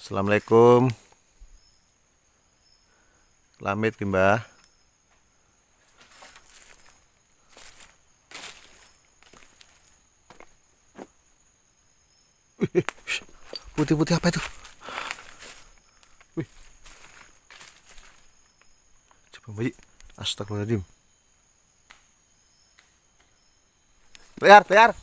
Assalamualaikum. Lamit ki Mbah. Putih-putih apa itu? Wih, coba bayi. Astagfirullahaladzim. Liar, liar.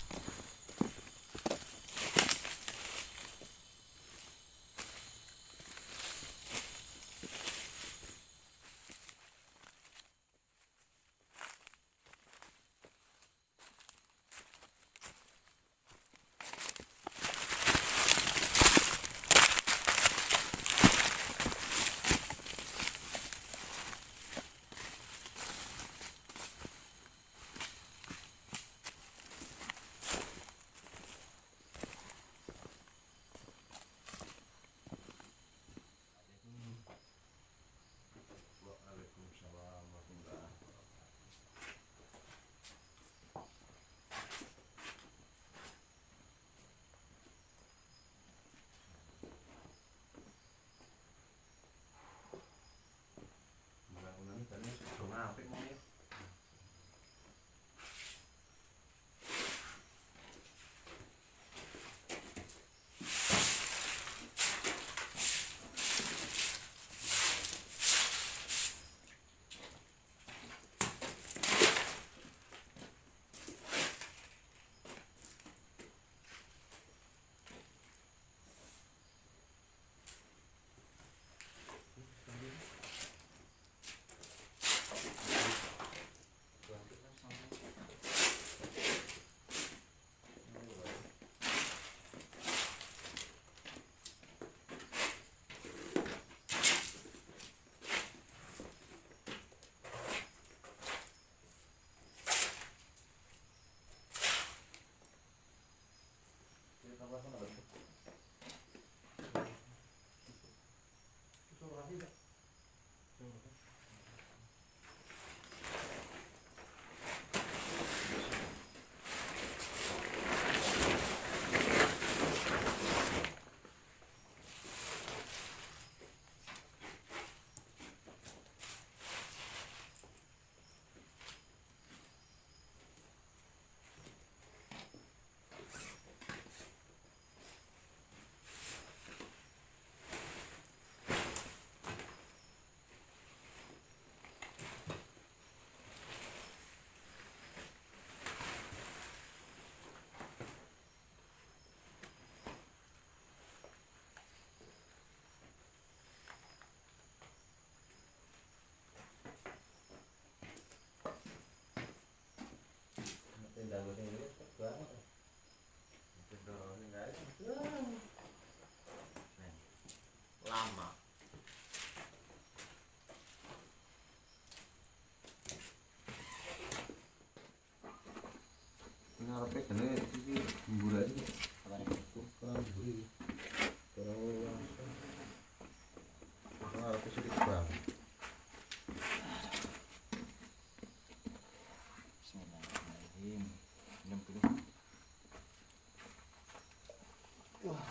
Lama. Ngarepe gene iki mbura iki. Apa nek kurang mburi. Terus ngarepe sedikit bang. Bismillahirrahmanirrahim. 60. Wah.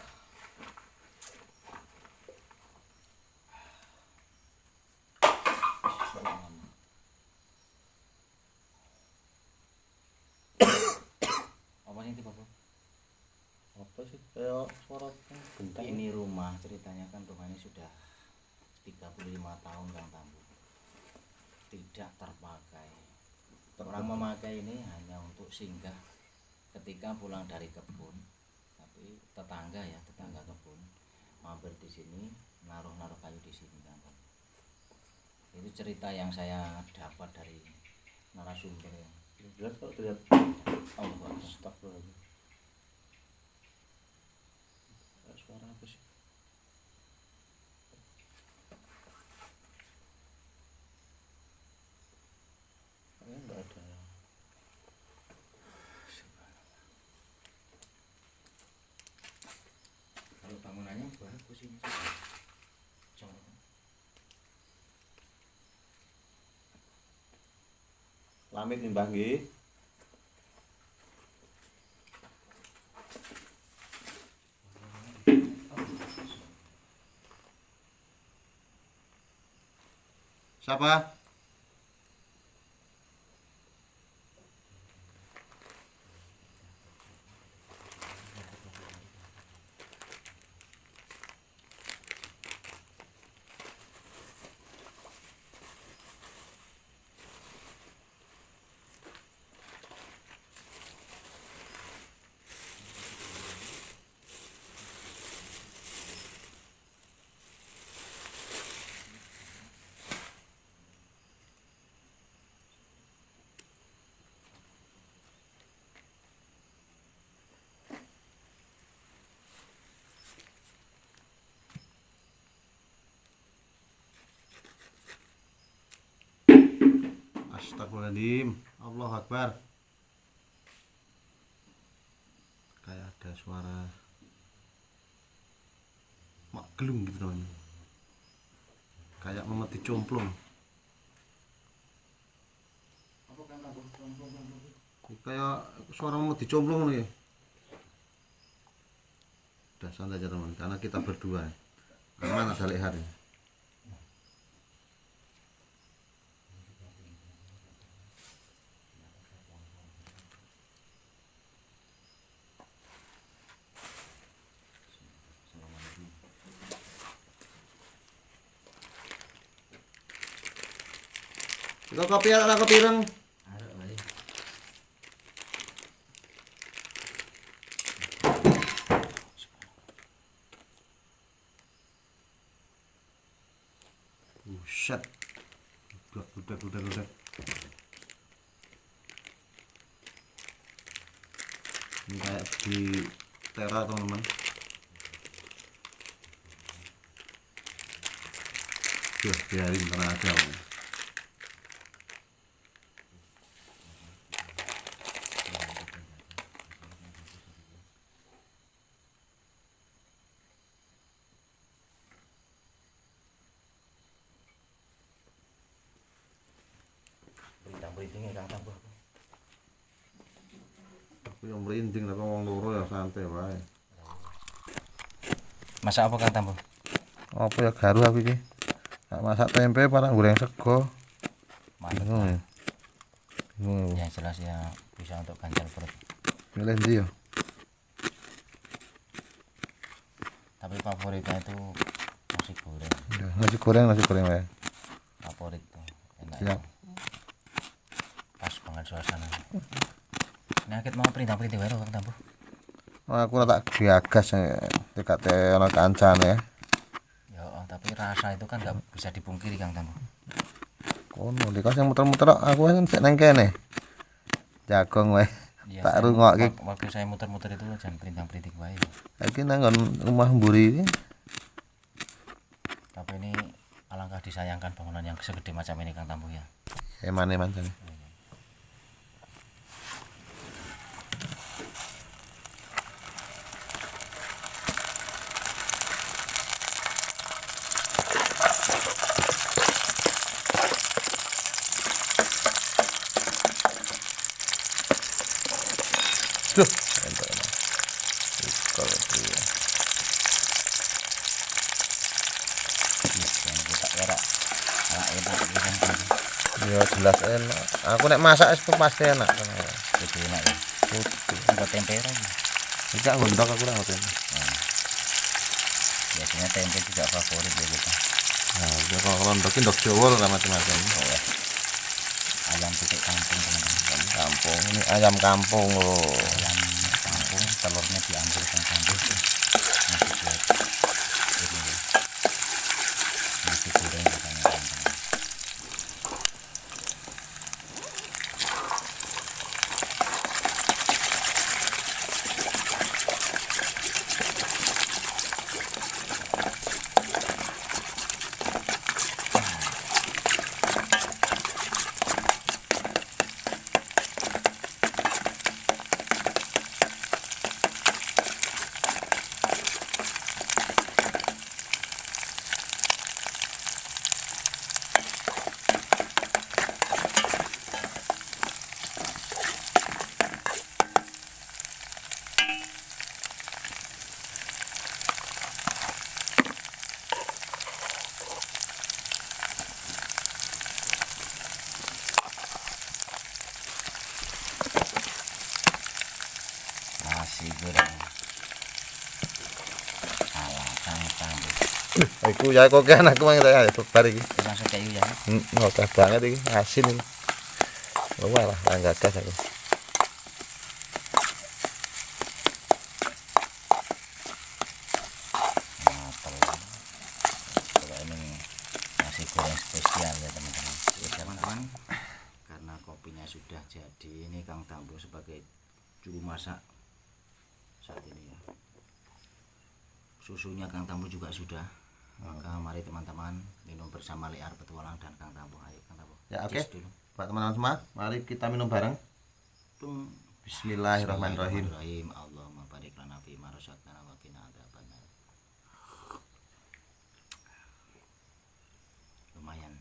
Apa sih tipe apa sih kayak suara bentang? Ini rumah ceritanya kan rumahnya sudah 35 tahun Kang Tambu tidak terpakai. Orang memakai ini hanya untuk singgah ketika pulang dari kebun, tapi tetangga kebun mampir di sini, naruh kayu di sini Kang Tambu. Itu cerita yang saya dapat dari narasumber ya. Jelas kalau terlihat Allah astagfirullah. Suara apa sih? Kayaknya enggak ada. Kalau bangunannya bagus ini. Lamit nih Mbah nggih. Siapa? Astagfirullahaladzim. Allahu Akbar. Kayak ada suara mak gelung gitu teman. Kayak memeti complong. Kayak suara memeti complong nih. Udah santai aja teman, karena kita berdua. Aman ada leher. Kita kopi ada kopi reng. Buset. Udah. Ini kayak di tera teman-teman. Biarin tenang aja. Berindingnya Kang Tambuh. Aku yang merinding tapi ngomong loro ya santai wae. Masak apa Kang Tambuh? Apa ya garu aku iki. Masak tempe parang goreng sego. Mantap. Yang jelas ya bisa untuk ganjal perut. Milih ndi ya? Tapi favoritnya itu nasi goreng. Ya, nasi goreng wae. Favorit tuh. Enak. Siap. Pas banget suasana. Nyakit mau perintah-perintah wae Kang Tambuh. Aku tak gagas dekate ana kancane. Ya, tapi rasa itu kan nggak bisa dipungkiri Kang Tambuh. Kono dikas yang muter-muter aku kan sik nang kene. Jagong wae. Ya, Tak rungokke. Waktu saya muter-muter itu jangan perintah-perintah wae. Iki nang rumah mburi iki. Tapi ini alangkah disayangkan bangunan yang segede macam ini Kang Tambuh ya. Emane mancane. Duh, entar emang. Kalau dia. Yang kita erak. Enak gitu Kang Tambuh. Ya jelas enak. Aku nek masak itu pasti enak. Itu enak ya. Putih. Buat tempe lagi. Tidak gondok aku lah tempe. Biasanya tempe juga favorit ya kita. Nah, dia kalau rondokin dok Jawa lah macam-macam. Oh ya. Ayam titik kampung teman-teman. Kampung ini ayam kampung loh. Ayam kampung telurnya diambil Kang Tambuh. Masih buat ini ya. Nasi goreng katanya teman-teman. Iku ya kok kan aku mang ya bar iki. langsung kayu ya. Oke banget iki, asin iki. Wah lah, enggak gas aku. Nasi goreng spesial ya teman-teman. Ya, teman-teman, karena kopinya sudah jadi, ini Kang Tambo sebagai juru masak saat ini ya. Susunya Kang Tambo juga sudah. Maka mari teman-teman minum bersama Liar Petualang dan Kang Tambo. Ayo Kang Tambo. Ya oke. Cheers dulu. Buat teman-teman semua, mari kita minum bareng. Tung. Bismillahirrahmanirrahim. Allahumma barik lana fi ma razaqtana wa qina adzabannar. Lumayan.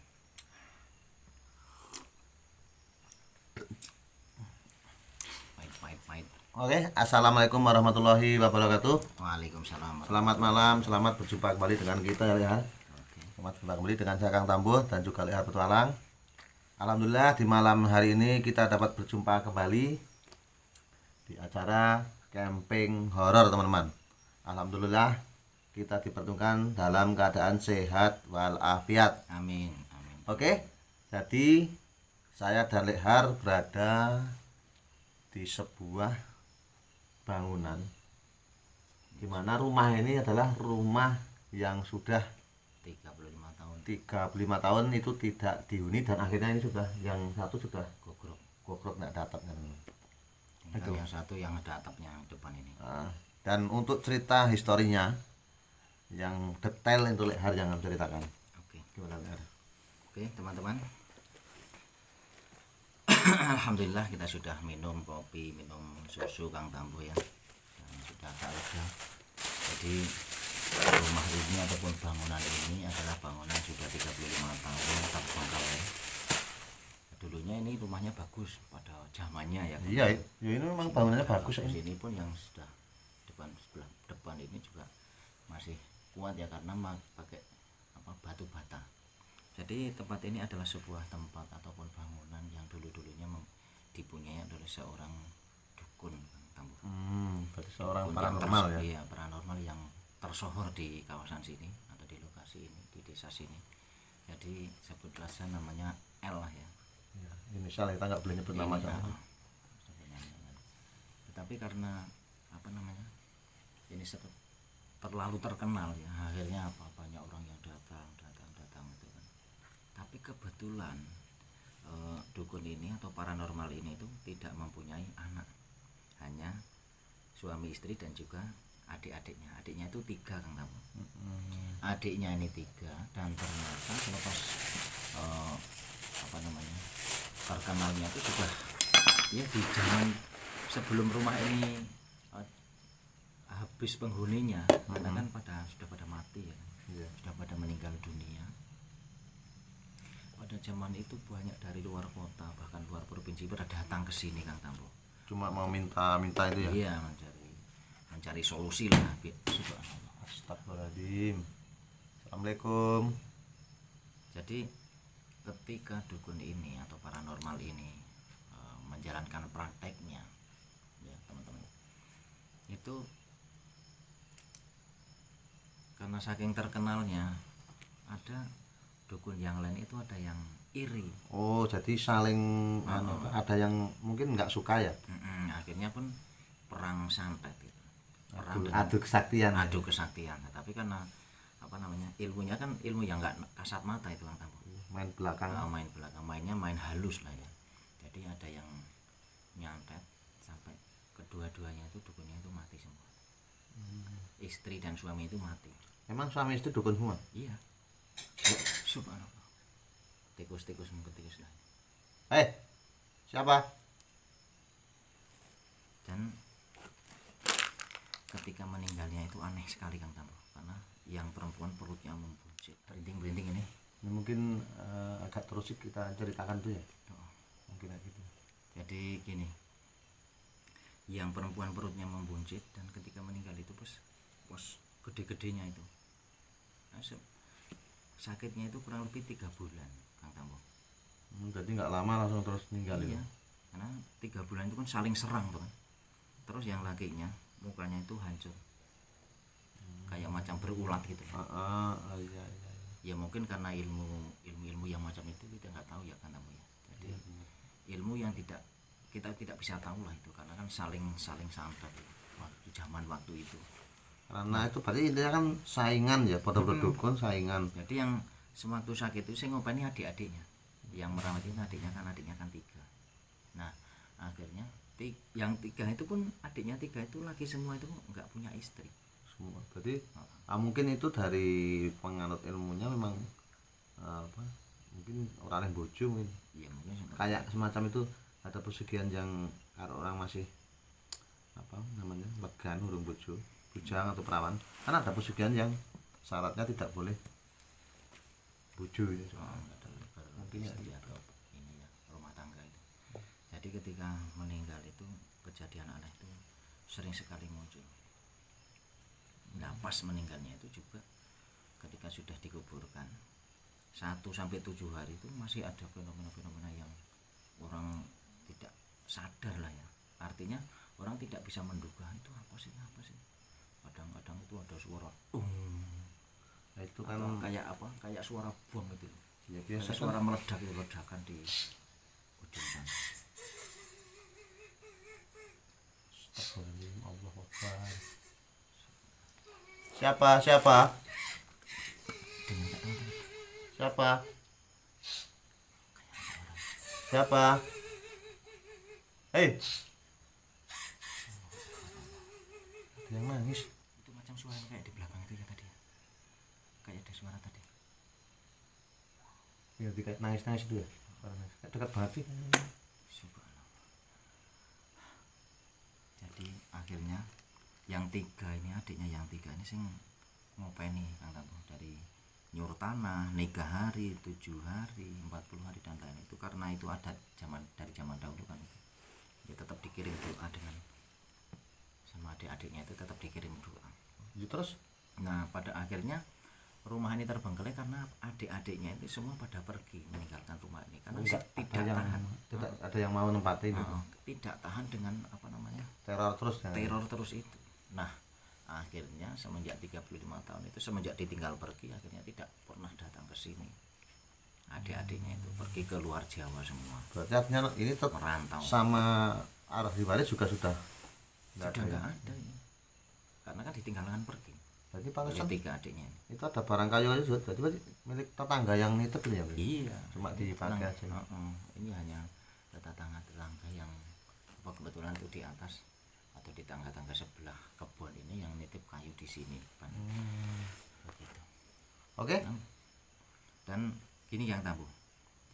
Pahit. Oke, assalamualaikum warahmatullahi wabarakatuh. Waalaikumsalam. Selamat malam, selamat berjumpa kembali dengan kita ya. Oke. Selamat berjumpa kembali dengan saya Kang Tambo dan juga Liar Petualang. Alhamdulillah di malam hari ini kita dapat berjumpa kembali di acara camping horor teman-teman. Alhamdulillah kita dipertemukan dalam keadaan sehat walafiat. Amin. Oke, jadi saya dan Liar berada di sebuah bangunan di mana rumah ini adalah rumah yang sudah 35 tahun itu tidak dihuni, dan akhirnya ini sudah yang satu sudah gogrok nggak ada atapnya. Itu yang satu yang ada atapnya depan ini. Dan untuk cerita historinya yang detail itu Liar yang menceritakan. Oke. Gimana Liar? Oke teman-teman. Alhamdulillah kita sudah minum kopi, minum susu Kang Tambo ya, dan sudah agak lega. Jadi rumah ini ataupun bangunan ini adalah bangunan sudah 35 tahun terbengkalai ya. Dulunya ini rumahnya bagus pada zamannya ya. Iya, ya ini memang bangunannya bagus Di ini. sini pun yang sudah sebelah depan ini juga masih kuat ya, karena pakai batu bata. Jadi tempat ini adalah sebuah tempat ataupun bangunan yang dulunya dipunyai oleh seorang dukun Kang Tambo. Berarti seorang Dukun paranormal ya. Iya, paranormal yang tersohor di kawasan sini atau di lokasi ini, di desa sini. Jadi sebutlah saja namanya L lah ya. Ya, inisial kita nggak boleh nyebut nama Iya, kan. Tetapi karena ini terlalu terkenal ya, akhirnya banyak orang yang datang itu kan. Tapi kebetulan dukun ini atau paranormal ini itu tidak mempunyai anak, hanya suami istri dan juga adiknya itu 3 Kang Tambo. Adiknya ini 3, dan ternyata selepas terkenalnya itu sudah ya di zaman sebelum rumah ini habis penghuninya, karena kan sudah pada mati ya, sudah pada meninggal dunia. Pada zaman itu banyak dari luar kota bahkan luar provinsi pada datang ke sini Kang Tambo. Cuma mau minta itu ya. Iya, mencari solusi lah. Subhanallah. Astagfirullahaladzim. Assalamualaikum. Jadi ketika dukun ini atau paranormal ini menjalankan prakteknya ya teman-teman, itu karena saking terkenalnya, ada dukun yang lain itu ada yang iri. Oh, jadi saling ada yang mungkin nggak suka ya. Akhirnya pun perang santet gitu. Adu kesaktian. Adu kesaktian. Tapi karena ilmunya kan ilmu yang nggak kasat mata itu Kang Tambo. Main belakang. Mainnya main halus lah ya. Jadi ada yang nyantet sampai kedua-duanya itu dukunnya itu mati semua. Istri dan suami itu mati. Emang suami istri dukun semua? Iya. Subhanallah. Tikus lah. Siapa? Dan ketika meninggalnya itu aneh sekali Kang Tambo, karena yang perempuan perutnya membuncit, berinting-berinting ini. Ini mungkin agak terus kita ceritakan tuh ya. Mungkin gitu. Jadi gini, yang perempuan perutnya membuncit dan ketika meninggal itu pos gede-gedenya itu, sakitnya itu kurang lebih 3 bulan Kang Tambo. Jadi nggak lama langsung terus meninggal. Iya, karena 3 bulan itu kan saling serang tuh kan. Terus yang lakinya mukanya itu hancur, kayak macam berulat gitu. Iya, iya, iya. Ya mungkin karena ilmu yang macam itu kita nggak tahu ya kan tamu ya. Jadi ilmu yang kita tidak bisa tahu lah itu, karena kan saling santet waktu waktu itu. Karena itu berarti intinya kan saingan ya, pada dukun saingan. Jadi yang sewaktu sakit itu saya ngopeni adik-adiknya, yang merawat ini adiknya kan 3. Nah akhirnya yang 3 itu pun adiknya 3 itu lagi semua itu nggak punya istri Semua. Berarti mungkin itu dari penganut ilmunya memang apa? Mungkin orang yang bojo mungkin. Iya mungkin Kayak semacam itu, ada pesugihan yang kalau orang masih apa namanya legan urung bojo, bujang atau perawan, kan ada pesugihan yang syaratnya tidak boleh bojo gitu. mungkin istri atau ini ya rumah tangga itu. Jadi ketika meninggal itu kejadian aneh itu sering sekali muncul. Nah pas meninggalnya itu juga ketika sudah dikuburkan 1 sampai 7 hari itu masih ada fenomena yang orang tidak sadar lah ya. Artinya orang tidak bisa menduga itu apa sih. Kadang-kadang itu ada suara Nah, itu kan kayak suara bom itu. ya Kayak biasa suara kan, meledak itu, ledakan di ujung sana. Astagfirullahaladzim, Allahu Akbar. Siapa? Hei, ada yang nangis. Itu macam suara kayak di belakang itu ya tadi. Kayak ada suara tadi. Ya, kayak nangis itu ya. Kayak dekat banget sih. Subhanallah. Jadi akhirnya yang 3 ini, adiknya yang 3 ini sing ngopeni Kang Tampo dari nyuruh tanah, nikah hari, 7 hari, 40 hari dan lain itu, karena itu ada dari zaman dahulu kan itu. Ya tetap dikirim doa dengan sama adik-adiknya itu, tetap dikirim doa. Ya, terus Nah pada akhirnya rumah ini terbengkalai karena adik-adiknya itu semua pada pergi meninggalkan rumah ini karena tidak tahan. Ada yang mau nempatin itu. Tidak tahan dengan apa namanya Teror terus itu. Nah akhirnya semenjak 35 tahun itu, semenjak ditinggal pergi, akhirnya tidak pernah datang ke sini. Adik-adiknya itu pergi ke luar Jawa semua. Berarti artinya ini merantau. Sama arah diwaris juga sudah nggak ada ini. Karena kan ditinggalkan pergi. Berarti pantesan 3 adiknya ini. itu ada barang kayu aja sudah. Berarti milik tetangga yang nitip ya. Iya. Cuma dipakai aja. Ini hanya tetangga yang kebetulan itu di atas atau di tangga-tangga sebelah kebun ini yang nitip kayu di sini kan. Begitu. Oke. Dan gini yang Tambu.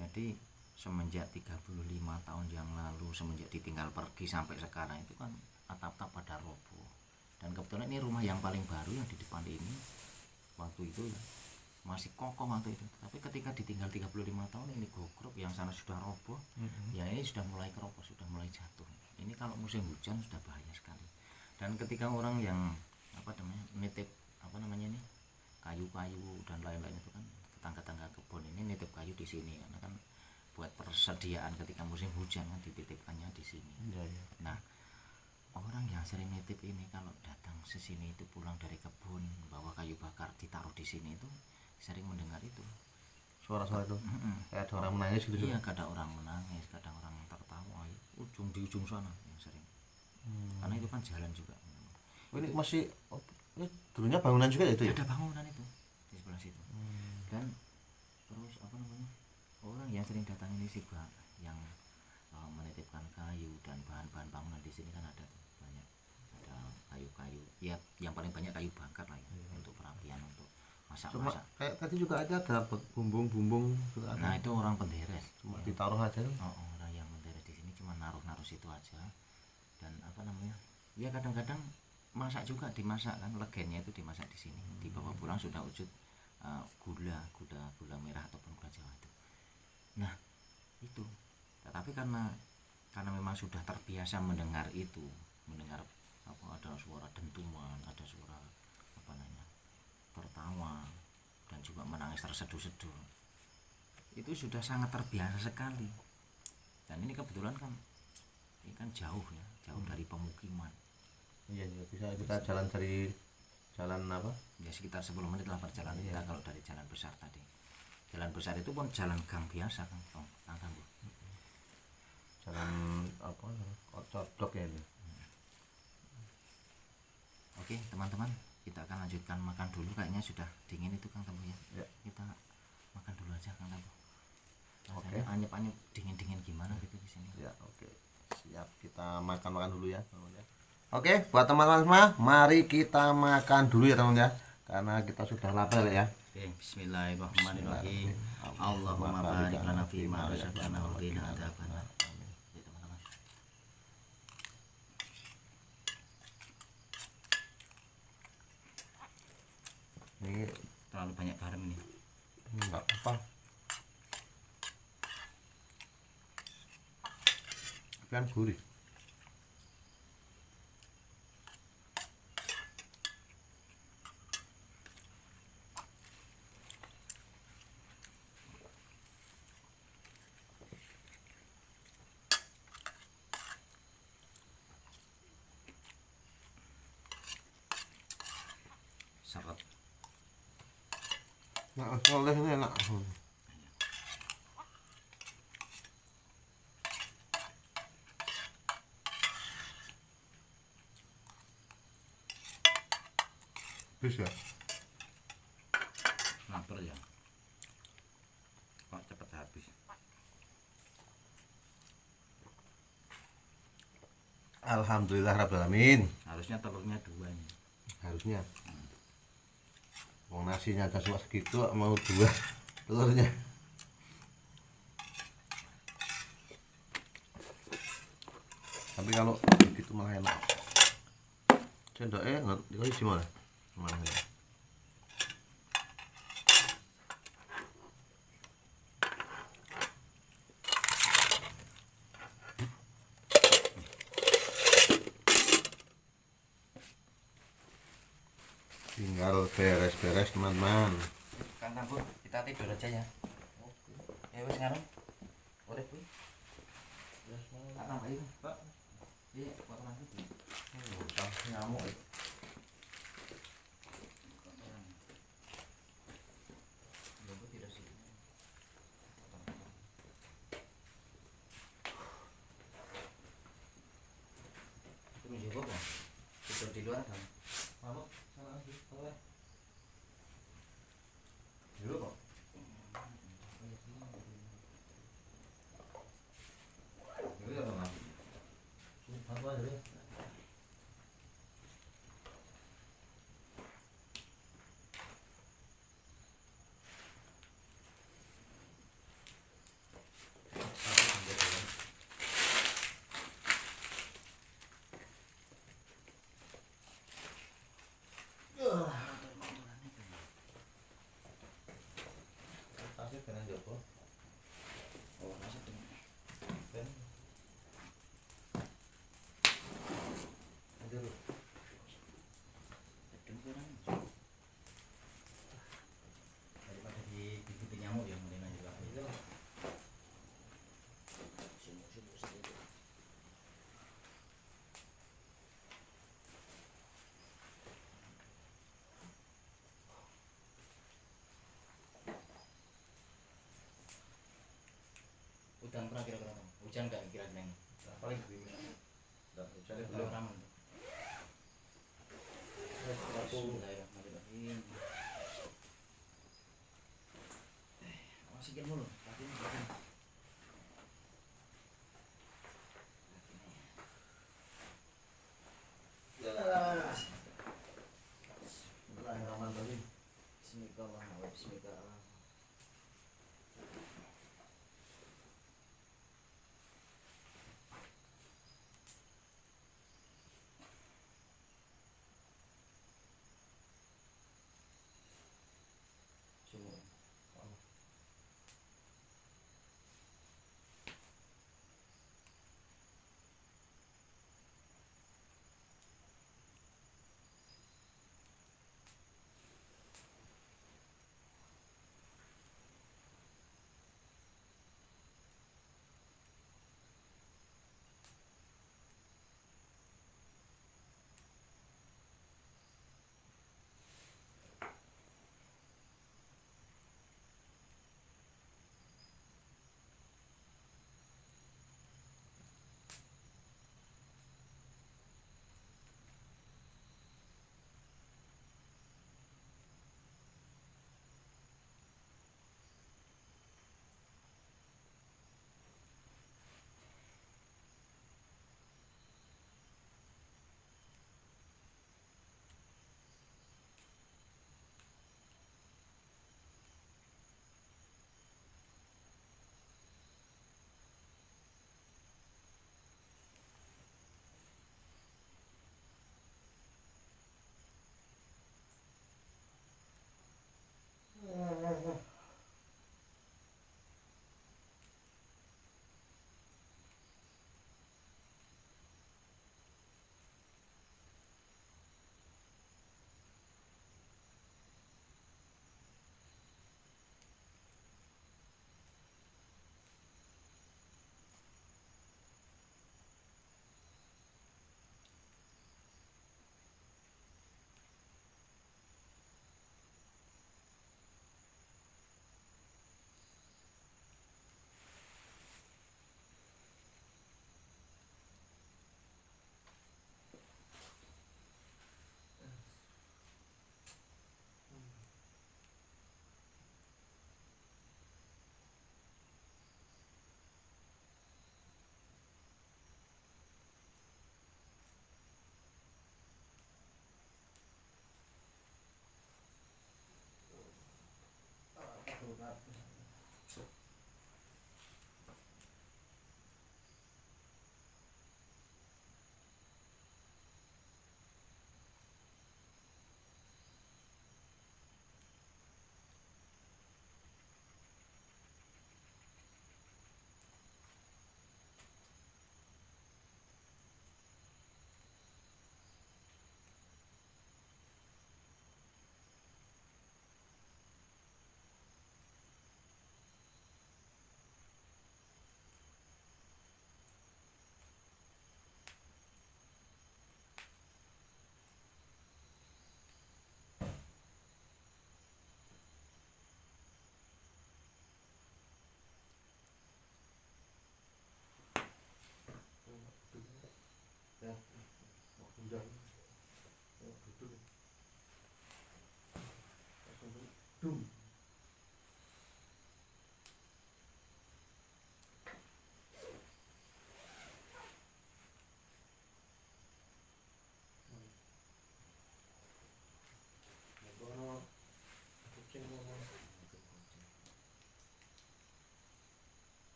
Jadi semenjak 35 tahun yang lalu, semenjak ditinggal pergi sampai sekarang itu kan atap-atap pada roboh. Dan kebetulan ini rumah yang paling baru yang di depan ini waktu itu ya masih kokoh waktu itu. Tapi ketika ditinggal 35 tahun ini gogrok, yang sana sudah roboh, yang ini sudah mulai keropos, sudah mulai jatuh. Ini kalau musim hujan sudah bahaya sekali. Dan ketika orang yang nitip ini kayu-kayu dan lain-lain itu kan, tetangga-tangga kebun ini nitip kayu di sini karena kan buat persediaan ketika musim hujan kan dititipkannya di sini. Nah orang yang sering nitip ini kalau datang ke sini itu pulang dari kebun bawa kayu bakar ditaruh di sini itu sering mendengar itu Suara-suara itu. Kayak ada orang menangis gitu. Iya, kadang orang menangis, kadang orang tertawa di ujung sana yang sering. Karena itu kan jalan juga. Ini masih ini dulunya bangunan juga ya itu ya? Ada bangunan itu di sebelah situ. Dan terus orang yang sering datang ini sih yang menitipkan kayu dan bahan-bahan bangunan di sini kan ada banyak, ada kayu-kayu ya, yang paling banyak kayu bakar lah ya, untuk perapian, untuk masak-masak. Kayak tadi juga ada bumbung-bumbung. Nah itu orang penderes, cuma ditaruh aja. Orang yang menderes di sini cuma naruh situ aja. Dan ya kadang-kadang masak juga, dimasak kan, legennya itu dimasak di sini, dibawa pulang sudah wujud gula merah ataupun gula Jawa itu. Nah itu, tetapi karena memang sudah terbiasa mendengar ada suara dentuman, ada suara tertawa dan juga menangis terseduh-seduh, itu sudah sangat terbiasa sekali. Dan ini kebetulan kan jauh ya, jauh dari pemukiman. Iya, bisa kita jalan dari Jalan apa? Ya sekitar 10 menit lah perjalanan kita kalau dari jalan besar tadi. Jalan besar itu pun jalan gang biasa kan, Kang Tambuh. Jalan apa? Codok ya ini. Oke teman-teman, kita akan lanjutkan makan dulu, kayaknya sudah dingin itu Kang Tambuh ya. Kita makan dulu aja Kang Tambuh. Oke. Anyep-anyep dingin-dingin gimana gitu di sini. Ya, oke. Siap, kita makan dulu ya, teman-teman. Oke, buat teman-teman semua, mari kita makan dulu ya, teman-teman ya. Karena kita sudah lapar ya. Oke, bismillahirrahmanirrahim. Allahumma barik lana fi ma razaqtana wa qina adzabannar. Ya teman-teman. Ini Terlalu banyak garam ini. enggak apa. Kan gurih. Seret. Nah, soleh ini enak. Bisa. Lapar ya. Kok cepet habis. Alhamdulillah rabbil alamin. Harusnya telurnya 2 ini. Harusnya. Wong nasinya aja cuma segitu, mau 2 telurnya. Tapi kalau begitu malah enak. Sendoknya dikasih gimana? Mana ini? Tinggal beres-beres teman-teman. Kang Tambuh, kita tidur aja ya. Ya wis ngarep. Urip kuwi. Tak tambahi, Pak. Iya, potongan iki. Nyamuk. Tidur di luar kan? Mamuk, sana lagi, boleh. Dulu kok. Dulu ya, Mas. Satu aja deh. Kasih kena Joko. Oh, masuk dengan Ben. Aduh. kedengkuran. Daripada digigit nyamuk ya, mendingan juga. Iya. Sumuk-sumuk sedikit. Hujan pernah kira-kira Bang? Hujan nggak kira-kira ini? Paling gini. Enggak, cari Belum belum. ramen. Bismillahirrahmanirrahim. Masukin mulu. Tadi masukin. Bismillahirrahmanirrahim. Bismillahirrahmanirrahim. Bismillahirrahmanirrahim. Sumuk.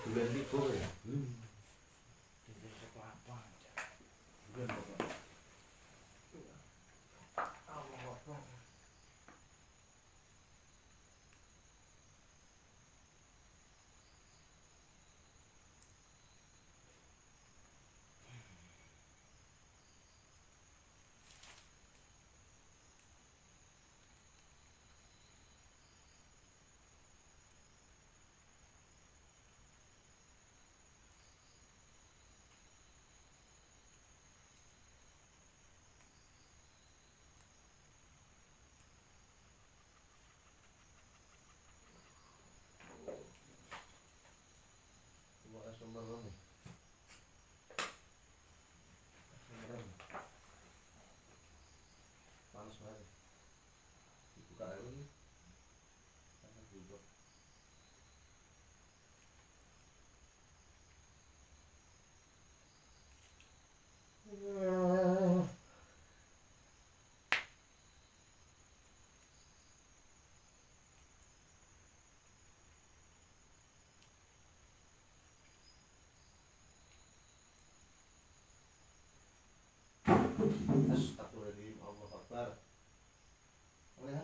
Bulan libur ya. Panas banget. Dibuka lagi. Panas juga. Astagfirullahaladzim, Allahu Akbar. Oh ya?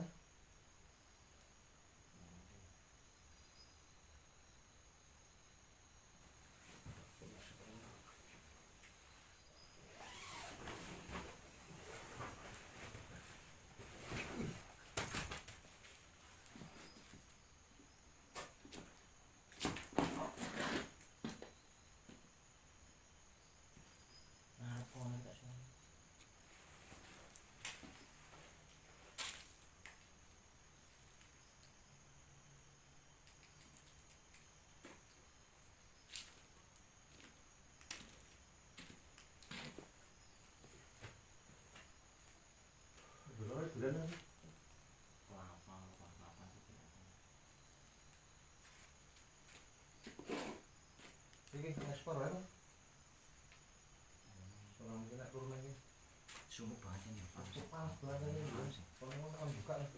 Bulan ini ekspor ya. Kalau mungkin nak turun lagi. Sumuk banget ini. Panas banget ini. Kalau mau akan buka nih.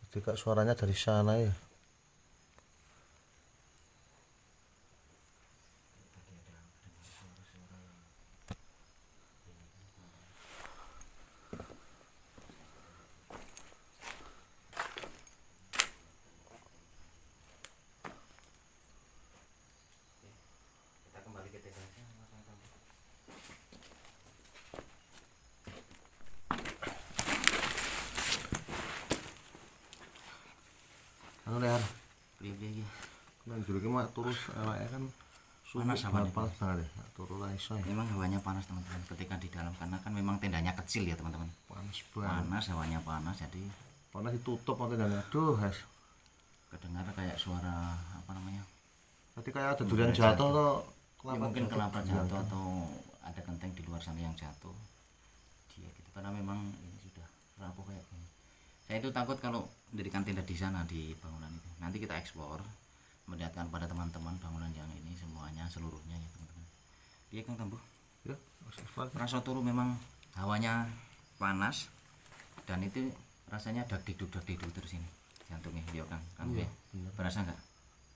Ketika suaranya dari sana ya. Kita kembali ke TK aja. Anu leher. Beli-beli. Nang jero ki mak terus awake kan Panas hawane. panas banget ya. Turu ra iso ya. Memang hawanya panas teman-teman ketika di dalam karena kan memang tendanya kecil ya teman-teman. Panas banget. Panas, hawanya panas, jadi Panas ditutup tendanya. Aduh, guys. kedengar kayak suara apa namanya? Tadi kayak ada durian jatuh atau Ya, mungkin kelapa jatuh atau ada genteng di luar sana yang jatuh. Dia gitu karena memang ini sudah rapuh kayak gini. Saya itu takut kalau mendirikan tenda di sana di bangunan itu. Nanti kita eksplor, melihatkan pada teman-teman bangunan yang ini semuanya seluruhnya ya teman-teman. Iya Kang Tambuh. Ya, Rasa turu memang hawanya panas dan itu rasanya dak-dikduk terus ini jantungnya. Iya Kang, Kang ya. Berasa enggak?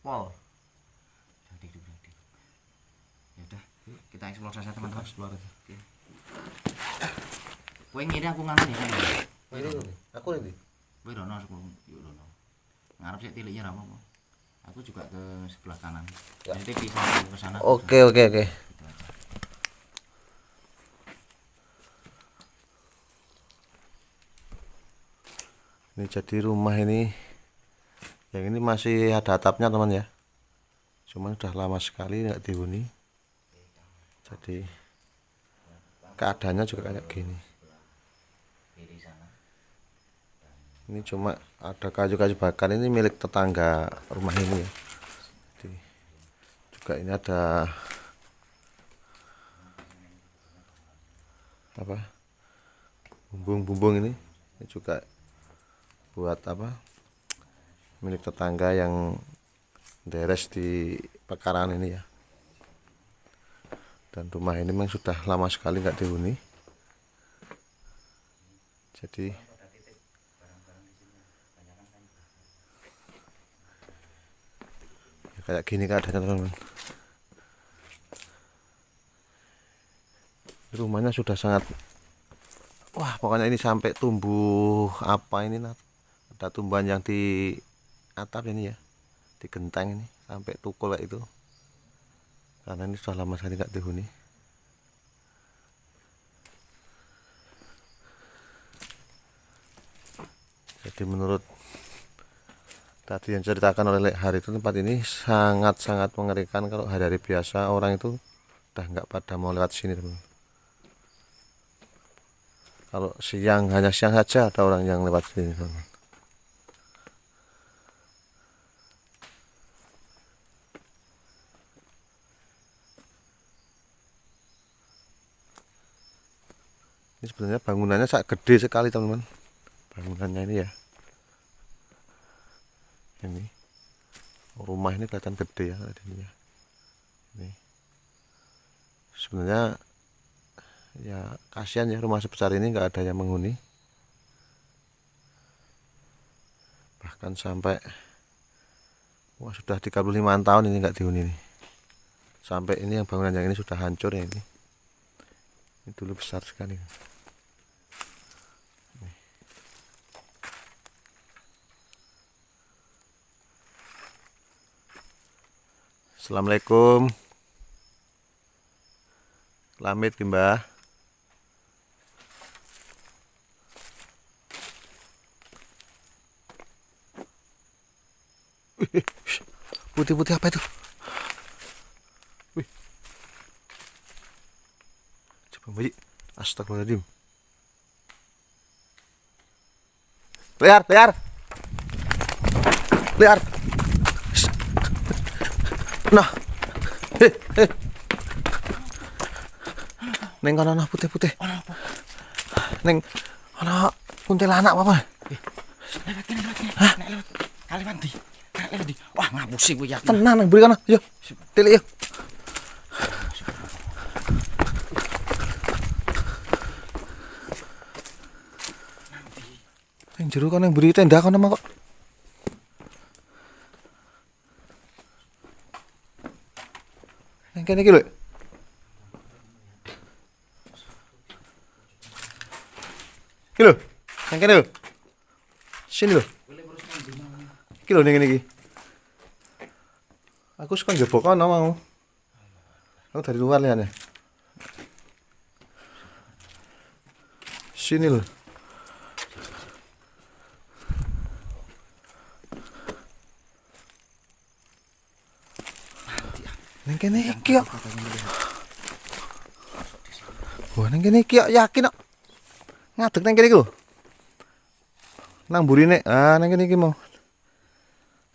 Pol. Dak-dikduk. Ya udah, kita eksplor saja teman-teman. Eksplor aja. Oke. Kowe ngiri aku nganu ya kan. Aku ini. Kowe rono aku yo rono. Ngarep sik tiliknya ra apa-apa. Aku juga ke sebelah kanan. Ya. Nanti pisah ke sana. Oke. Gitu aja. Ini jadi rumah ini, yang ini masih ada atapnya teman ya, cuman sudah lama sekali nggak dihuni, jadi keadaannya juga kayak gini. Kiri sana. Ini cuma ada kayu-kayu bakar, ini milik tetangga rumah ini ya. Jadi, juga ini ada apa, bumbung-bumbung ini juga buat apa, milik tetangga yang deres di pekarangan ini ya. Dan rumah ini memang sudah lama sekali nggak dihuni, jadi ya kayak gini keadaannya teman-teman. Rumahnya sudah sangat, wah pokoknya ini sampai tumbuh apa ini, ada tumbuhan yang di atap ini ya, di genteng ini sampai tukul kayak itu, karena ini sudah lama sekali nggak dihuni. Jadi menurut tadi yang ceritakan oleh Hari itu, tempat ini sangat-sangat mengerikan. Kalau hari-hari biasa orang itu udah nggak pada mau lewat sini teman. Kalau siang, hanya siang saja ada orang yang lewat sini teman. Ini sebenarnya bangunannya sangat gede sekali teman-teman, bangunannya ini ya. Ini rumah ini kelihatan gede ya, ini ya. Ini sebenarnya ya kasihan ya, rumah sebesar ini nggak ada yang menghuni, bahkan sampai wah sudah 35 tahun ini nggak dihuni nih. Sampai ini yang bangunan yang ini sudah hancur ya, ini dulu besar sekali. Assalamualaikum. Lamit ki Mbah. Putih-putih apa itu? Wih. Coba bayi. Astagfirullahaladzim. Liar. Nah. Neng kono ana putih-putih. Neng ana kuntilanak apa? Lewat kene. Hah? Lewat. Kaliwan di. Wah, ngapusi kowe yakin. Tenan nang mburi kono. Yo. Tilik yo. Nang jero kono nang mburi tenda kono mah kok. Nang kene iki lho. Iki lho. Nang kene lho. Sini lho. Iki lho ning ngene iki. Aku suka njebok kono mau. Aku dari luar liane. Sini lho. Neng kene iki kok. Wah, neng kene iki yakin kok. Ngadeg neng kene iki lho. Nang burine. Ah, neng kene iki mau.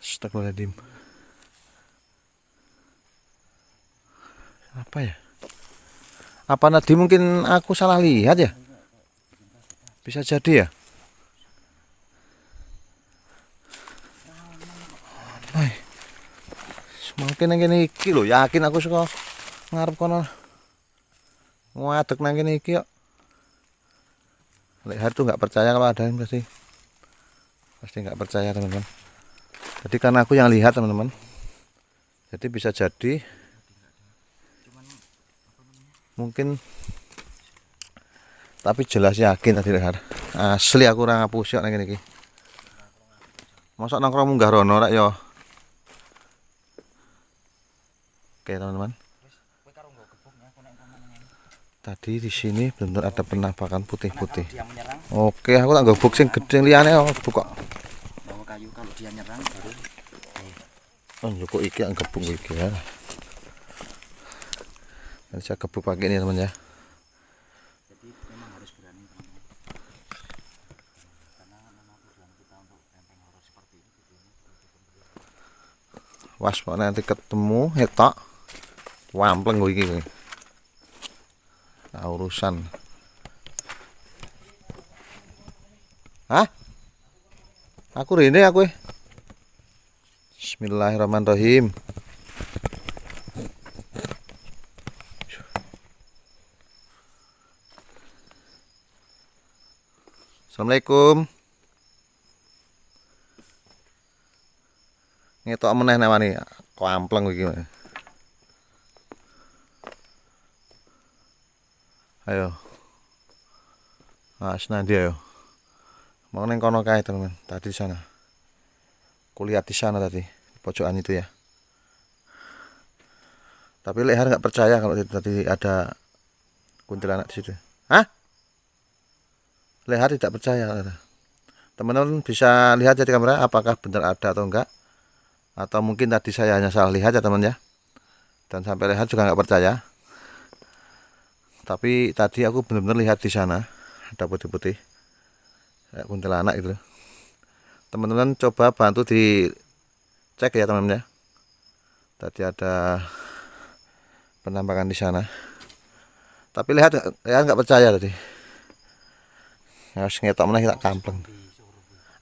Astagfirullahaladzim. Apa ya? Apa tadi mungkin aku salah lihat ya? Bisa jadi ya? Mungkin nang kene iki lho, yakin aku saka ngarep kono. Ngadeg nang kene iki kok. Lek tuh nggak percaya kalau ada yang pasti nggak percaya teman-teman. Jadi karena aku yang lihat teman-teman. Jadi bisa jadi mungkin, tapi jelas yakin tadi Lek. Asli aku ora ngapusi kok nang kene iki. Mosok nongkrong munggah rono rek yo. Oke teman-teman. Tadi di sini benar ada penampakan putih-putih. Oke, aku tak gebuk sing gedhe liyane gebuk kok. Bawa kayu kalau dia nyerang baru. Oh, kok iki yang gebuk iki ya. Nanti saya gebuk pakai ini teman ya. Jadi memang harus berani teman-teman. Karena memang tujuan kita untuk camping horor seperti ini tujuannya Was kok nanti ketemu hetok. Wampleng gue iki. Nah, urusan. Hah? Aku rene aku. Bismillahirrahmanirrahim. Assalamualaikum. Ngetok meneh namane kampleng iki. Ayo. Senandi ayo. Mau neng kono kae teman. Tadi di sana. Kulihat di sana tadi, di pojokan itu ya. Tapi Lehar nggak percaya kalau tadi ada kuntilanak di situ. Hah? Lehar tidak percaya. Teman-teman bisa lihat ya di kamera apakah benar ada atau enggak. Atau mungkin tadi saya hanya salah lihat ya teman ya. Dan sampai Lehar juga nggak percaya. Tapi tadi aku benar-benar lihat di sana ada putih-putih kayak kuntilanak gitu. Teman-teman coba bantu dicek ya teman-teman ya. Tadi ada penampakan di sana. Tapi lihat nggak percaya tadi. Harus ngetok mana kita kampleng.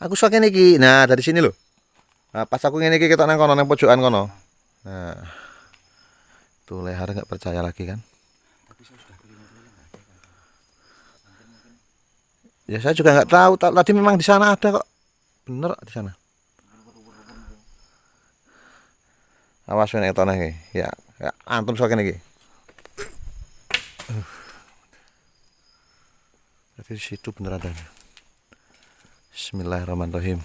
Aku suka ngene iki. Nah, dari sini loh. Nah, pas aku ngene iki ketok nang kono nang pojokan kono. Nah. Tuh Lehar nggak percaya lagi kan. Ya saya juga nggak tahu. Tadi memang di sana ada kok. Bener di sana. Awas nek etone iki. Ya, antum sok kene iki. Jadi di situ bener ada. Bismillahirrahmanirrahim.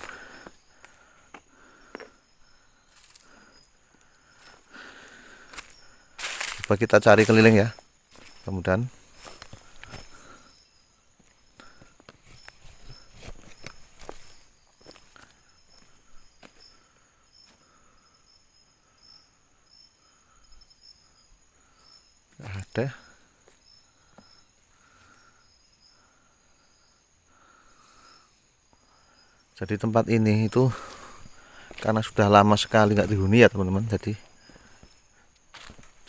Coba kita cari keliling ya. Kemudian ada. Jadi tempat ini itu karena sudah lama sekali nggak dihuni ya teman-teman.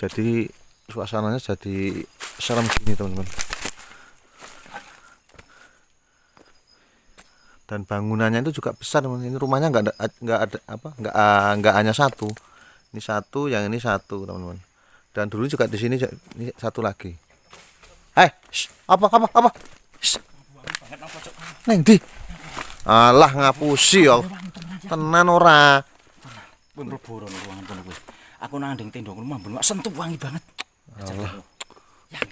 Jadi suasananya jadi serem gini teman-teman. Dan bangunannya itu juga besar teman. Ini rumahnya nggak hanya satu. Ini satu, yang ini satu teman-teman. Dan dulu juga di sini ini satu lagi. Apa? Neng di. Alah ngapusi yo. Tenan ora. Pun reboro ruangan kono kuwi. Aku nang ndeng tenda rumah ben sentuh wangi banget. Allah.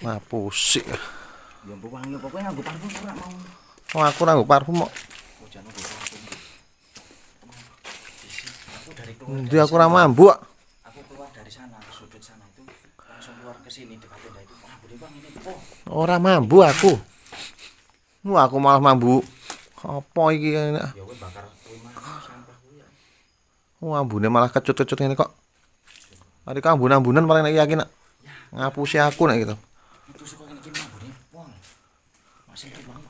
Ngapusi. Ya wangi apa kowe nganggo parfum ora mau. Oh, aku nganggo parfum kok. Ndi aku ora mambu kok. Aku keluar dari sana ke sudut sana itu langsung keluar ke sini dekat tenda itu. Wangi ini kok. Ora mambu aku. Aku malah mambu. Apa iki? Ya kowe bakar kuwi mah sampah kuwi ya. Ambune malah kecut-kecut ngene kok. Ari kambun-ambunan paling nek yakin ngapusi aku nek gitu. Itu suka ngene iki ambune pol. Masih itu banget.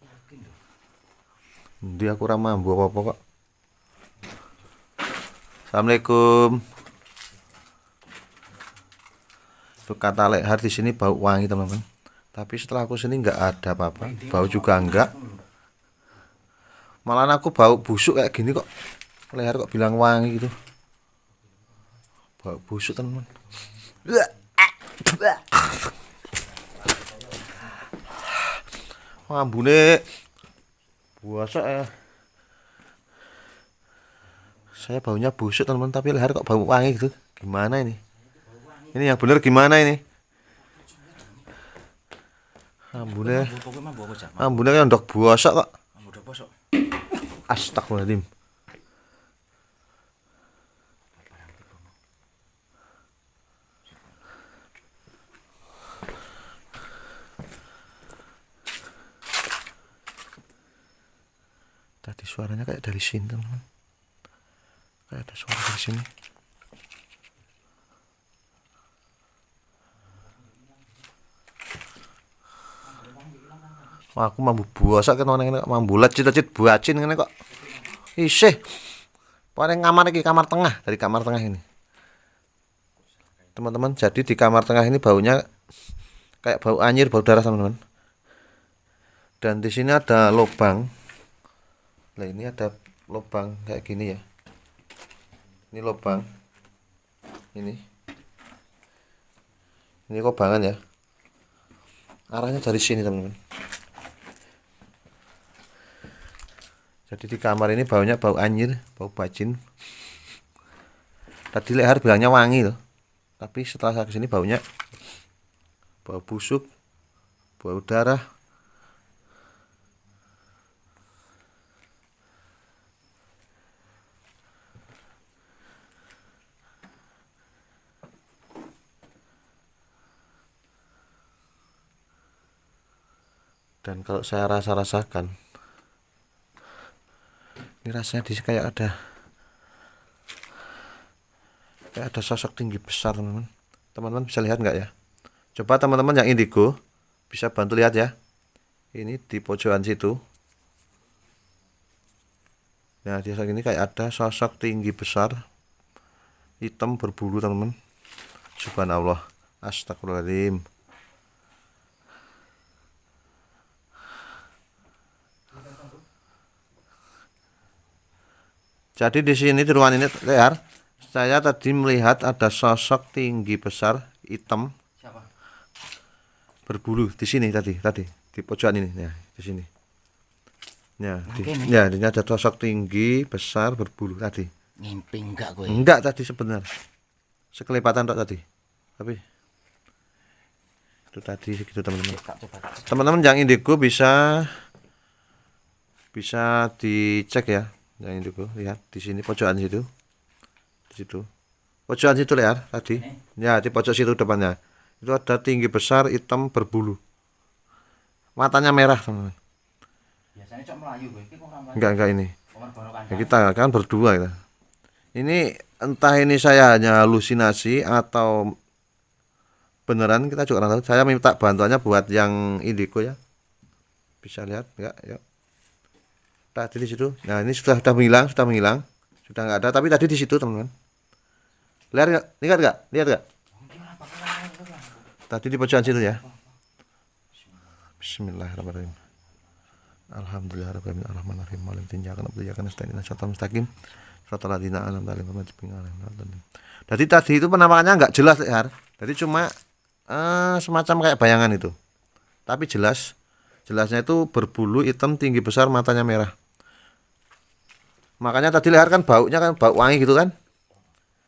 Yakin lho. Ndi aku ora mambu apa-apa kok. Assalamualaikum. Itu kata Lekhar di sini bau wangi teman-teman. Tapi setelah aku sini nggak ada apa-apa, bau juga enggak. Malah aku bau busuk kayak gini kok. Leher kok bilang wangi gitu. Bau busuk teman-teman. Ambune buasa ya. Saya baunya busuk teman-teman, tapi leher kok bau wangi gitu. Gimana ini? Ini yang bener gimana ini? Ambune kayak ndok buasa kok. Astagfirullahaladzim. Tadi suaranya kayak dari sini teman-teman. Kayak ada suara dari sini. Wah, aku mambu buasa kan ngene kok mambulat cita-cit buacin ngene kok. Isih. Paling kamar iki kamar tengah, dari kamar tengah ini. Teman-teman, jadi di kamar tengah ini baunya kayak bau anyir, bau darah teman-teman. Dan di sini ada lubang. Nah, ini ada lubang kayak gini ya. Ini lubang. Ini kubangan ya. Arahnya dari sini teman-teman. Jadi di kamar ini baunya bau anyir, bau bacin. Tadi leher bilangnya wangi loh. Tapi setelah saya kesini baunya bau busuk, bau darah. Dan kalau saya rasakan, ini rasanya di kayak ada sosok tinggi besar teman-teman. Teman-teman bisa lihat nggak ya? Coba teman-teman yang indigo bisa bantu lihat ya. Ini di pojokan situ. Nah, di sini kayak ada sosok tinggi besar, hitam berbulu teman-teman. Subhanallah, astagfirullahaladzim. Jadi di sini di ruangan ini leher, saya tadi melihat ada sosok tinggi besar hitam. Siapa? Berbulu di sini tadi di pojokan ini ya, di sini. Ya, ini ada sosok tinggi besar berbulu tadi. Ngimpi enggak gue? Enggak tadi sebenarnya. Sekelipatan tok tadi. Tapi itu tadi segitu teman-teman. Teman-teman yang indigo bisa dicek ya. Yang indigo lihat di sini pojokan situ. Di situ. Pojokan situ lihat tadi. Ya, di pojok situ depannya. Itu ada tinggi besar hitam berbulu. Matanya merah teman-teman. Biasanya cok melayu gue. Enggak ini. Ya, kita kan berdua kita. Ini entah ini saya hanya halusinasi atau beneran, kita juga kurang tahu. Saya minta bantuannya buat yang indigo ya. Bisa lihat enggak? Ya. Tadi di situ. Nah, ini sudah menghilang. Sudah enggak ada, tapi tadi di situ, teman-teman. Lihat enggak? Tadi di pojokan situ ya. Bismillahirrahmanirrahim. Alhamdulillahirabbil alamin arrahmanirrahim maliki yaumiddin iyyaka nasta'in ihdinas siratal mustaqim siratal ladzina an'amta 'alaihim. Jadi tadi itu penampakannya enggak jelas leher. Jadi cuma semacam kayak bayangan itu. Tapi jelasnya itu berbulu hitam tinggi besar, matanya merah. Makanya tadi leher kan baunya kan bau wangi gitu kan.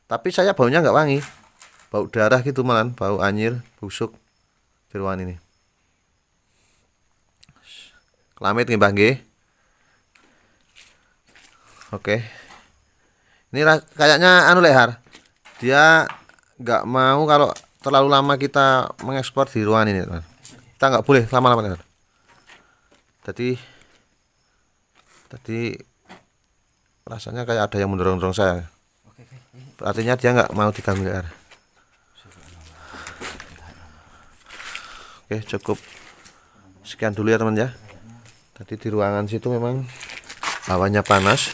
Tapi saya baunya enggak wangi. Bau darah gitu malah, bau anyir, busuk di ruangan ini. Kelamit nggih Mbah nggih. Oke. Ini kayaknya leher. Dia enggak mau kalau terlalu lama kita mengekspor di ruangan ini, teman. Kita enggak boleh lama-lama leher. Tadi rasanya kayak ada yang mendorong-dorong saya. Artinya dia nggak mau diganggu leher. Oke, cukup sekian dulu ya teman ya. Tadi di ruangan situ memang hawanya panas.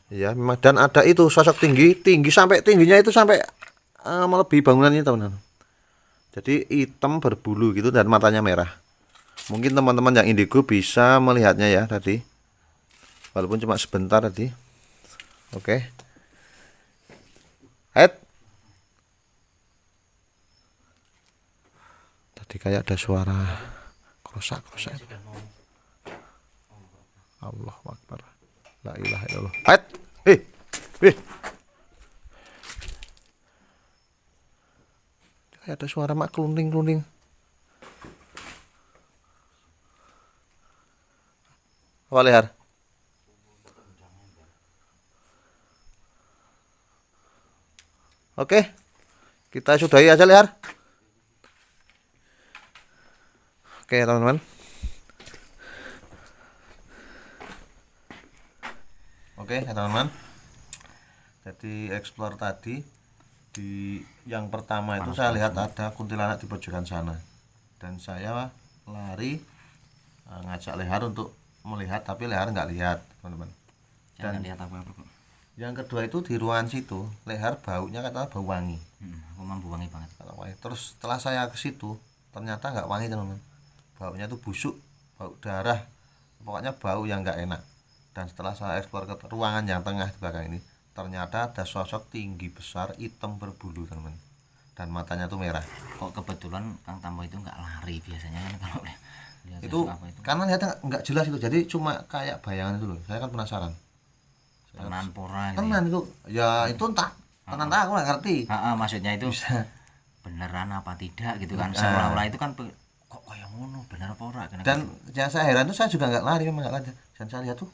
Ya, memang, dan ada itu sosok tinggi sampai tingginya itu sampai melebihi bangunan ini teman-teman. Jadi hitam berbulu gitu dan matanya merah. Mungkin teman-teman yang indigo bisa melihatnya ya tadi. Walaupun cuma sebentar tadi. Oke. Head. Tadi kayak ada suara krosak-krosak. Allahu Akbar. La ilaha illallah. Head. Kayak ada suara mak kelunding-kelunding. Apa Lehar? Oke, kita sudahi aja Lehar. Oke teman-teman. Oke teman-teman. Jadi explore tadi di yang pertama itu saya lihat ada kuntilanak di pojokan sana, dan saya lari ngajak Lehar untuk melihat, tapi Lehar nggak lihat teman-teman. Dan lihat apa-apa kok. Yang kedua itu di ruangan situ Lehar baunya katanya bau wangi. Memang bau wangi banget. Terus setelah saya ke situ ternyata nggak wangi teman-teman, baunya itu busuk, bau darah, pokoknya bau yang nggak enak. Dan setelah saya eksplor ke ruangan yang tengah di belakang ini, ternyata ada sosok tinggi besar hitam berbulu teman-teman, dan matanya tuh merah. Kok kebetulan Kang Tambo itu nggak lari biasanya kan kalau lihat itu karena lihatnya nggak jelas itu, jadi cuma kayak bayangan itu loh. Saya kan penasaran. Tenan pora gitu. Tenan ya? Itu ya itu entah. Tenan aku nggak ngerti. Maksudnya itu bisa beneran apa tidak gitu kan. Seolah-olah itu kan kok kayak ngono, bener apa ora. Dan yang saya heran tuh saya juga nggak lari, memang nggak lari. Dan saya lihat tuh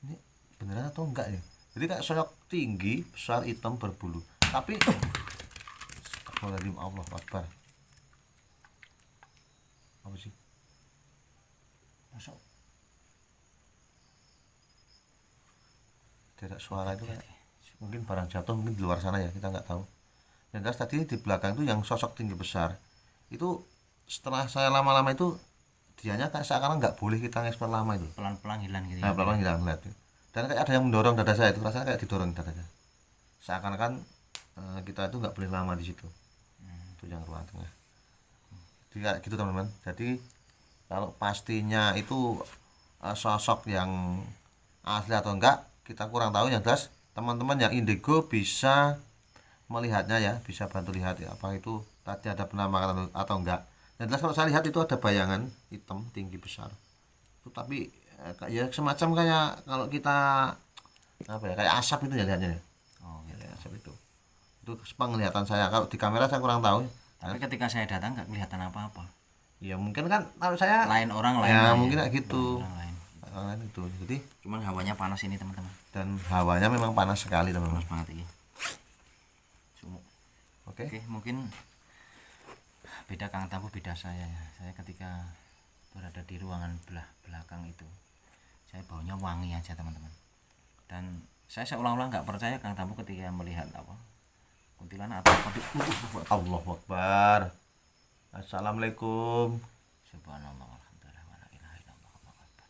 ini beneran atau enggak ya. Jadi kayak sosok tinggi besar hitam berbulu. Tapi Astagfirullahaladzim, Allah Akbar. Apa sih? Masuk. Tidak suara itu kan mungkin barang jatuh, mungkin di luar sana ya, kita nggak tahu. Yang jelas tadi di belakang itu yang sosok tinggi besar itu, setelah saya lama-lama itu dianya kayak seakan nggak boleh kita ngeksplor lama itu, pelan-pelan hilang gitu. Nah, pelan-pelan hilang lihat. Dan kayak ada yang mendorong dada saya, itu rasanya kayak didorong dadanya, seakan-akan kita itu nggak boleh lama di situ. Itu yang ruang tengah. Jadi kayak gitu teman-teman. Jadi kalau pastinya itu sosok yang asli atau enggak kita kurang tahu. Yang jelas teman-teman yang indigo bisa melihatnya ya, bisa bantu lihat ya, apa itu tadi ada penampakan atau enggak. Yang jelas kalau saya lihat itu ada bayangan hitam tinggi besar itu, tapi ya semacam kayak kalau kita apa ya, kayak asap itu ya lihatnya ya. Gitu. Ya, asap itu penglihatan saya. Kalau di kamera saya kurang tahu, tapi ketika saya datang nggak kelihatan apa-apa. Ya mungkin kan kalau saya lain orang lain ya, lain mungkin kayak gitu. Lain itu. Jadi cuman hawanya panas ini teman-teman, dan hawanya memang panas sekali teman-teman. Panas banget ini. Oke, mungkin beda Kang Tambo, beda saya ya. Saya ketika berada di ruangan belakang itu, saya baunya wangi aja teman-teman. Dan saya seolah-olah nggak percaya Kang Tambo ketika melihat apa kuntilanak atau apa. Allahu Akbar. Assalamualaikum. Subhanallah walhamdulillah wala ilaha illallah Allahu akbar.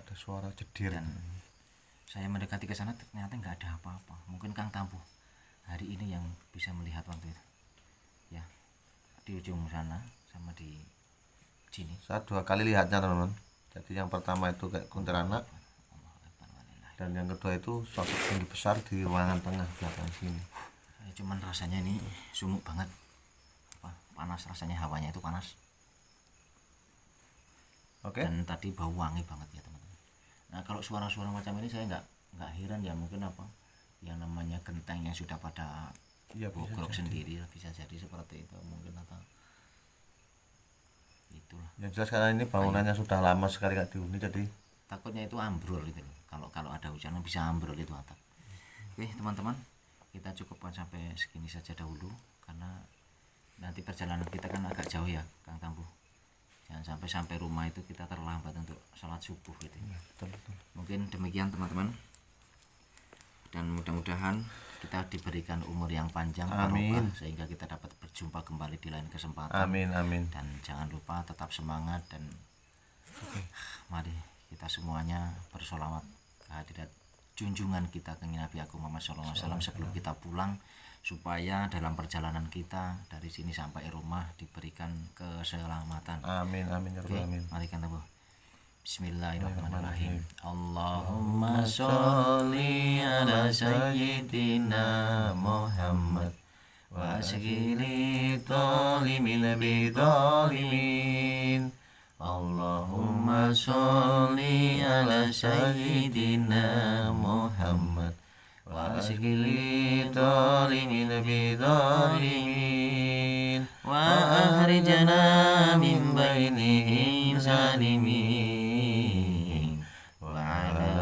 Ada suara jedir. Dan saya mendekati ke sana ternyata nggak ada apa-apa. Mungkin Kang Tambo hari ini yang bisa melihat waktu itu ya, di ujung sana sama di sini. Saya 2 kali lihatnya teman-teman. Jadi yang pertama itu kayak kuntilanak, dan yang kedua itu sosok tinggi besar di ruangan tengah belakang sini. Cuman rasanya ini sumuk banget, panas, rasanya hawanya itu panas. Oke. Dan tadi bau wangi banget ya teman-teman. Nah kalau suara-suara macam ini saya nggak heran ya, mungkin apa yang namanya genteng yang sudah pada bobrok sendiri, bisa jadi seperti itu mungkin, atau itulah. Yang jelas karena ini bangunannya sudah lama sekali nggak dihuni, jadi takutnya itu ambrol gitu loh. Kalau ada hujan bisa ambrol itu atap. Oke teman-teman, kita cukupkan sampai segini saja dahulu, karena nanti perjalanan kita kan agak jauh ya Kang Tambo. Jangan sampai rumah itu kita terlambat untuk sholat subuh gitu. Betul. Mungkin demikian teman-teman, dan mudah-mudahan kita diberikan umur yang panjang, barokah, sehingga kita dapat berjumpa kembali di lain kesempatan. Amin. Dan jangan lupa tetap semangat, dan mari kita semuanya bersolawat kehadirat junjungan kita ke Nabi Agung Muhammad SAW sebelum kita pulang, supaya dalam perjalanan kita dari sini sampai rumah diberikan keselamatan. Amin. Oke, mari Kang Tambo. Bismillahirrahmanirrahim. Allahumma sholli ala sayyidina Muhammad wa asghili talimin bidalimin. Allahumma sholli ala sayyidina Muhammad wa asghili talimin bidalimin wa ahrijana min bainihim salimin wa ala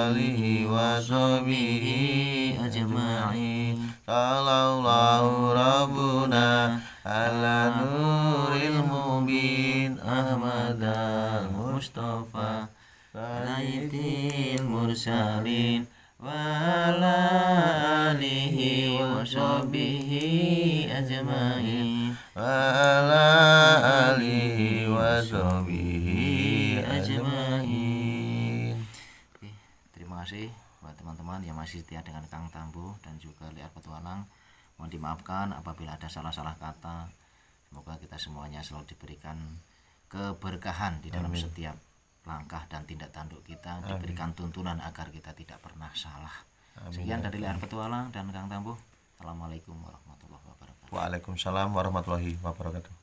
alihi wa sahbihi ajma'in. Sallallahu rabbuna ala nuril mubin Ahmad al-Mustafa sayyidil mursalin wa ala alihi wa sahbihi ajma'in wa ala alihi wa sahbihi ajma'in. Oke, terima kasih buat teman-teman yang masih setia dengan Kang Tambuh dan juga Liar Petualang. Mohon dimaafkan apabila ada salah-salah kata. Semoga kita semuanya selalu diberikan keberkahan di dalam setiap langkah dan tindak tanduk kita, diberikan tuntunan agar kita tidak pernah salah. Sekian dari Liar Petualang dan Kang Tambuh. Assalamualaikum warahmatullahi wabarakatuh. Waalaikumsalam warahmatullahi wabarakatuh.